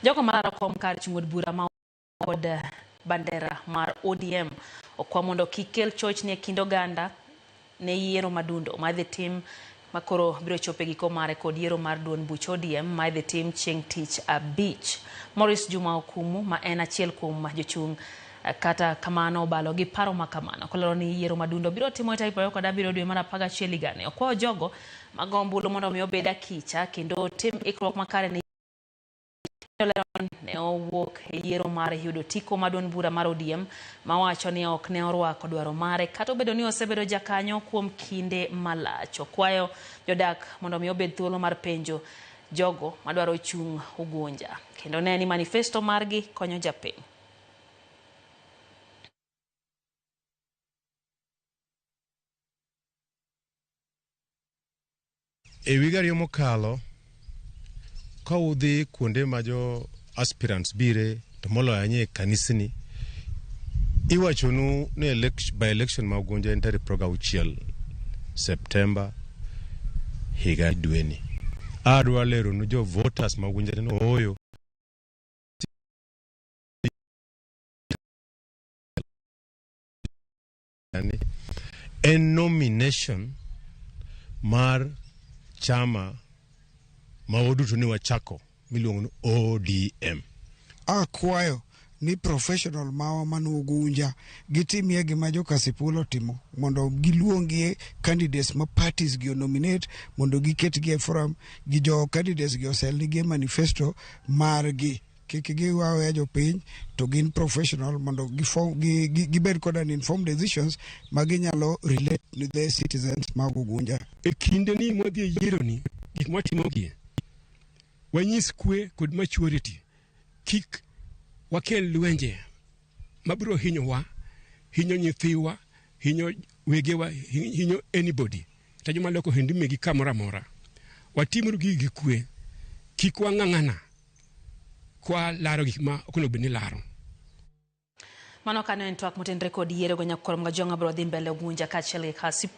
Jogo mararo kom kar chung'od bura ma kod bandera mar ODM okwa mondo kikel choch ne kind oganda ne yiero madundo madhi tim makoro biro chope giko mare kod yiero mar duond buch ODM madhi tim chieng' tich abich. Morris Juma Okumu ma en achiel kuom jochung' kata kamano balo gi paro makamano kolero ni yiero madundo biro timo tarik 27 dwe mar 11 higani. Okwayo jogo magombulu mondo mi obed akicha kendo tim ikruok makare ne ne owuok e yiero mar yudo tiko maduond bura mar ODM mawacho ni ok ne orwako dwaro mare kata obedo ni osebedo jakanyo kuom kinde malach. Okwayo jodak mondo mi obed thuolo mar penjo jogo madwaro chung' Ugunja kendo ne ni manifesto margi konyo japiny. E wigario mokalo ka udhi kuonde ma jo aspirants bire to moloyo anye kanisni iwachonu ne by election ma Ugunja en tarik 6 Septemba higa dweni. Adwa lero nu jo voters ma Ugunja no oyo en nomination mar chama maoduto ni wachako miluongo ni ODM. Akwayo ni professional mawa manu Ugunja gitimie gima jo Kasipulo timo mondo giluongie candidates ma parties gi nominate mondo giketgie forum gi jo candidates gi oselnigi manifesto margi kiki wawe jo piny to gin professional mondo gibed kod an informed decisions maginyalo relate to the citizens mag Ugunja. E kinde ni modhi yiero ni gik matimogie wanyis kwe kod maturity kik wakel lwenje mabiro hinyowa, hinyo nyithiwa, hinyo wegewa, hinyo anybody ta joma loko hendime gi kamora mora. Watimru gi kwe kik wang'ang'ana kwa laro gik ma okono bini laro. Mano kano en twak motenre kod yiero go nyakorom ga jonga bro dhi mbele Ugunja ka chele Kasipulo